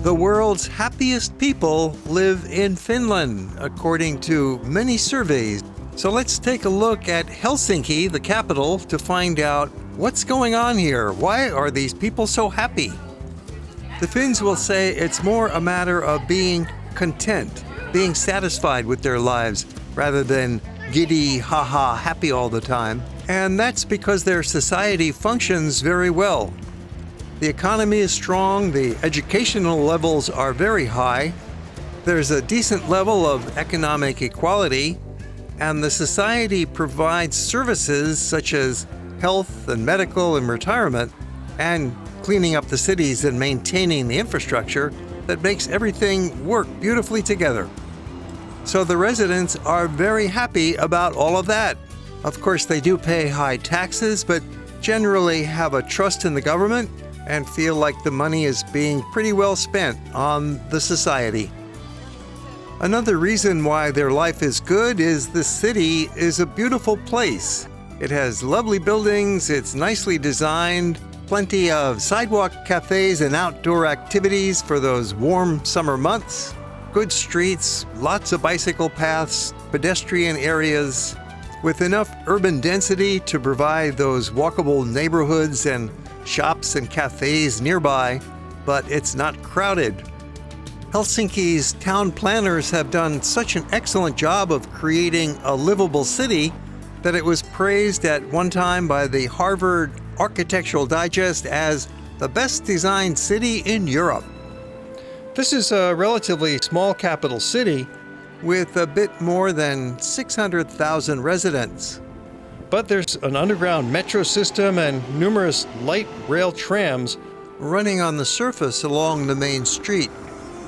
The world's happiest people live in Finland, according to many surveys. So let's take a look at Helsinki, the capital, to find out what's going on here. Why are these people so happy? The Finns will say it's more a matter of being content, being satisfied with their lives, rather than giddy, haha, happy all the time. And that's because their society functions very well. The economy is strong, the educational levels are very high, there's a decent level of economic equality, and the society provides services such as health and medical and retirement, and cleaning up the cities and maintaining the infrastructure that makes everything work beautifully together. So the residents are very happy about all of that. Of course, they do pay high taxes, but generally have a trust in the government and feel like the money is being pretty well spent on the society. Another reason why their life is good is the city is a beautiful place. It has lovely buildings, it's nicely designed, plenty of sidewalk cafes and outdoor activities for those warm summer months, good streets, lots of bicycle paths, pedestrian areas, with enough urban density to provide those walkable neighborhoods and shops and cafes nearby, but it's not crowded. Helsinki's town planners have done such an excellent job of creating a livable city that it was praised at one time by the Harvard Architectural Digest as the best designed city in Europe. This is a relatively small capital city with a bit more than 600,000 residents. But there's an underground metro system and numerous light rail trams running on the surface along the main street.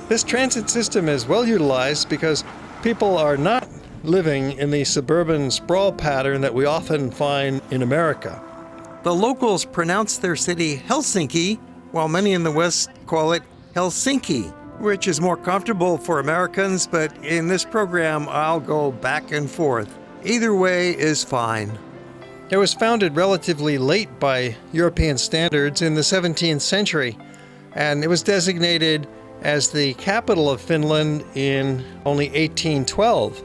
This transit system is well utilized because people are not living in the suburban sprawl pattern that we often find in America. The locals pronounce their city Helsinki, while many in the West call it Helsinki, which is more comfortable for Americans, but in this program I'll go back and forth. Either way is fine. It was founded relatively late by European standards in the 17th century, and it was designated as the capital of Finland in only 1812.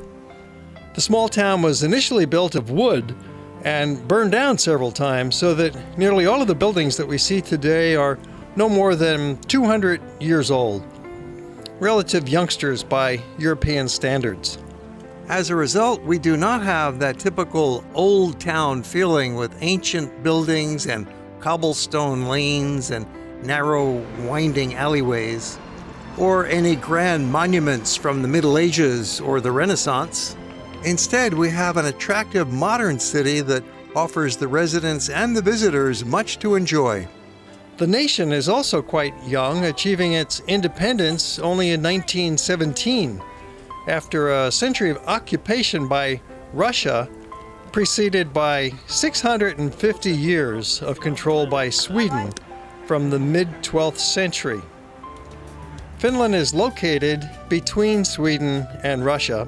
The small town was initially built of wood and burned down several times, so that nearly all of the buildings that we see today are no more than 200 years old. Relative youngsters by European standards. As a result, we do not have that typical old town feeling with ancient buildings and cobblestone lanes and narrow winding alleyways, or any grand monuments from the Middle Ages or the Renaissance. Instead, we have an attractive modern city that offers the residents and the visitors much to enjoy. The nation is also quite young, achieving its independence only in 1917. After a century of occupation by Russia, preceded by 650 years of control by Sweden from the mid-12th century. Finland is located between Sweden and Russia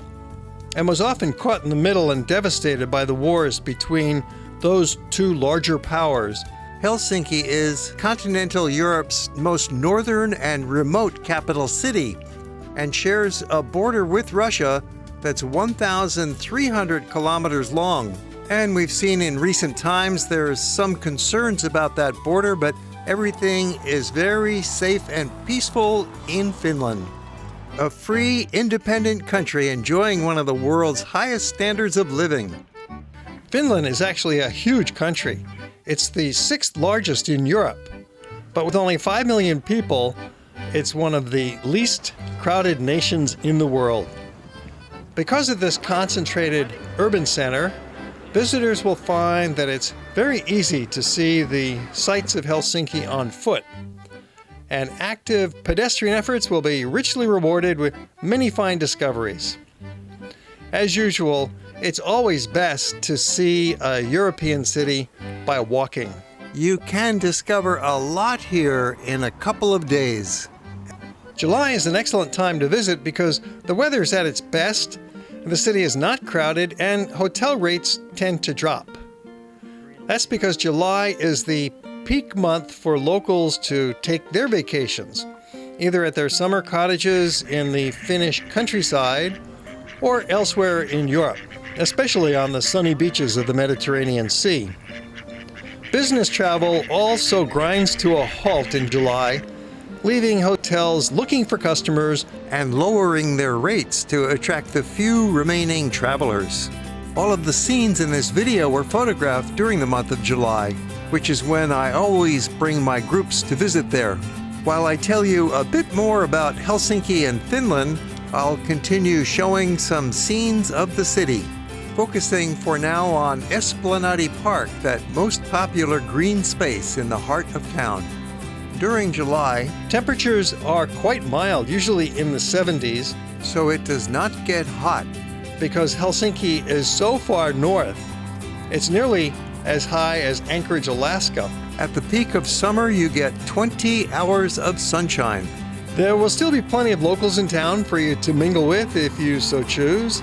and was often caught in the middle and devastated by the wars between those two larger powers. Helsinki is continental Europe's most northern and remote capital city, and shares a border with Russia that's 1,300 kilometers long. And we've seen in recent times there's some concerns about that border, but everything is very safe and peaceful in Finland. A free, independent country enjoying one of the world's highest standards of living. Finland is actually a huge country. It's the 6th largest in Europe, but with only 5 million people, it's one of the least crowded nations in the world. Because of this concentrated urban center, visitors will find that it's very easy to see the sights of Helsinki on foot, and active pedestrian efforts will be richly rewarded with many fine discoveries. As usual, it's always best to see a European city by walking. You can discover a lot here in a couple of days. July is an excellent time to visit because the weather is at its best, the city is not crowded, and hotel rates tend to drop. That's because July is the peak month for locals to take their vacations. either at their summer cottages in the Finnish countryside or elsewhere in Europe, especially on the sunny beaches of the Mediterranean Sea. Business travel also grinds to a halt in July, leaving hotels looking for customers and lowering their rates to attract the few remaining travelers. All of the scenes in this video were photographed during the month of July, which is when I always bring my groups to visit there. While I tell you a bit more about Helsinki and Finland, I'll continue showing some scenes of the city, focusing for now on Esplanade Park, that most popular green space in the heart of town. During July, temperatures are quite mild, usually in the 70s, so it does not get hot. Because Helsinki is so far north, it's nearly as high as Anchorage, Alaska. At the peak of summer, you get 20 hours of sunshine. There will still be plenty of locals in town for you to mingle with if you so choose.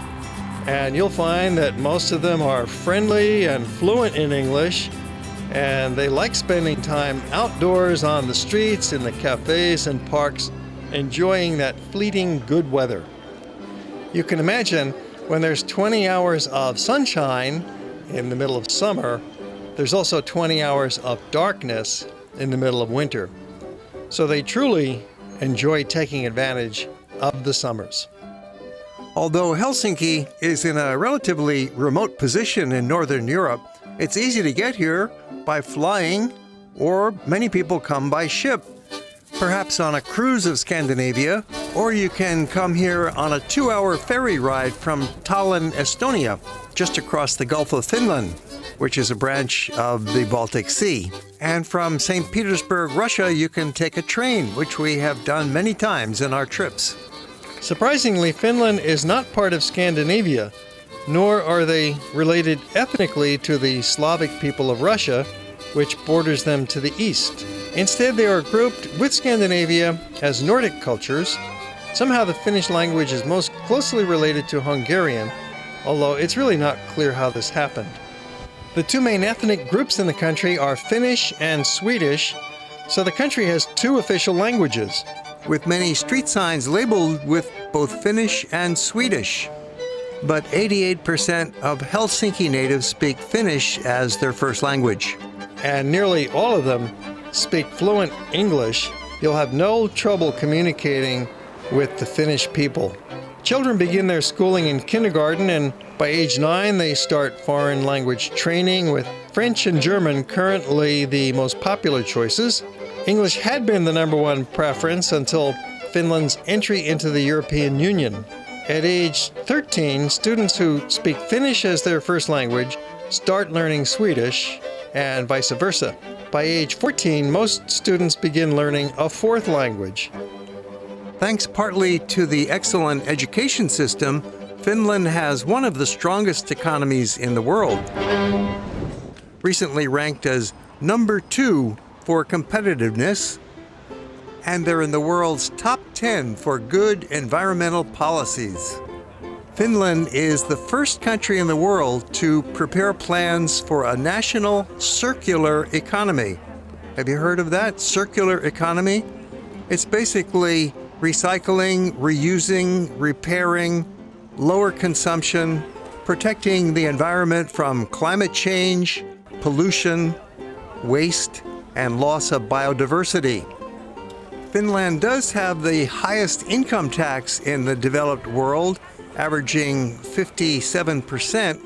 And you'll find that most of them are friendly and fluent in English, and they like spending time outdoors on the streets, in the cafes and parks, enjoying that fleeting good weather. You can imagine when there's 20 hours of sunshine in the middle of summer, there's also 20 hours of darkness in the middle of winter. So they truly enjoy taking advantage of the summers. Although Helsinki is in a relatively remote position in Northern Europe, it's easy to get here by flying, or many people come by ship, perhaps on a cruise of Scandinavia, or you can come here on a 2-hour ferry ride from Tallinn, Estonia, just across the Gulf of Finland, which is a branch of the Baltic Sea. And from St. Petersburg, Russia, you can take a train, which we have done many times in our trips. Surprisingly, Finland is not part of Scandinavia, nor are they related ethnically to the Slavic people of Russia, which borders them to the east. Instead, they are grouped with Scandinavia as Nordic cultures. Somehow the Finnish language is most closely related to Hungarian, although it's really not clear how this happened. The two main ethnic groups in the country are Finnish and Swedish, so the country has 2 official languages, with many street signs labeled with both Finnish and Swedish. But 88% of Helsinki natives speak Finnish as their first language. And nearly all of them speak fluent English. You'll have no trouble communicating with the Finnish people. Children begin their schooling in kindergarten, and by age 9 they start foreign language training, with French and German currently the most popular choices. English had been the number 1 preference until Finland's entry into the European Union. At age 13, students who speak Finnish as their first language start learning Swedish, and vice versa. By age 14, most students begin learning a 4th language. Thanks partly to the excellent education system, Finland has one of the strongest economies in the world. Recently ranked as number 2 for competitiveness, and they're in the world's top 10 for good environmental policies. Finland is the first country in the world to prepare plans for a national circular economy. Have you heard of that? Circular economy? It's basically recycling, reusing, repairing, lower consumption, protecting the environment from climate change, pollution, waste, and loss of biodiversity. Finland does have the highest income tax in the developed world, averaging 57%,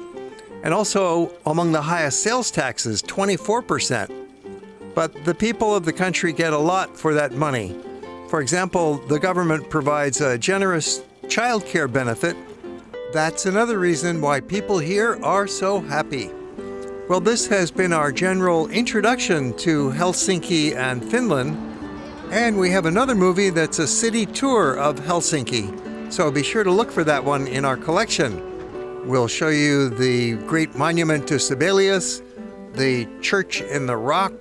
and also among the highest sales taxes, 24%. But the people of the country get a lot for that money. For example, the government provides a generous child care benefit. That's another reason why people here are so happy. Well, this has been our general introduction to Helsinki and Finland. And we have another movie that's a city tour of Helsinki. So be sure to look for that one in our collection. We'll show you the great monument to Sibelius, the church in the rock,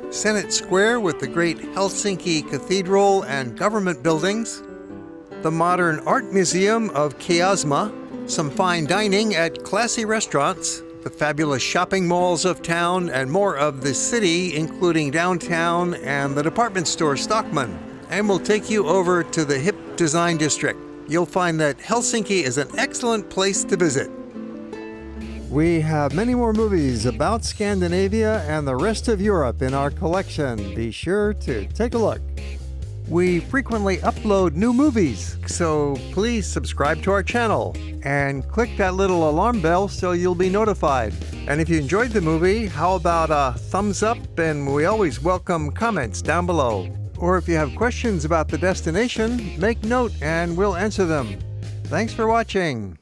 Senate Square with the great Helsinki Cathedral and government buildings, the modern art museum of Kiasma, some fine dining at classy restaurants, the fabulous shopping malls of town, and more of the city, including downtown and the department store Stockmann. and we'll take you over to the hip design district. You'll find that Helsinki is an excellent place to visit. We have many more movies about Scandinavia and the rest of Europe in our collection. Be sure to take a look. We frequently upload new movies, so please subscribe to our channel and click that little alarm bell so you'll be notified. And if you enjoyed the movie, how about a thumbs up? And we always welcome comments down below. Or if you have questions about the destination, make note and we'll answer them. Thanks for watching.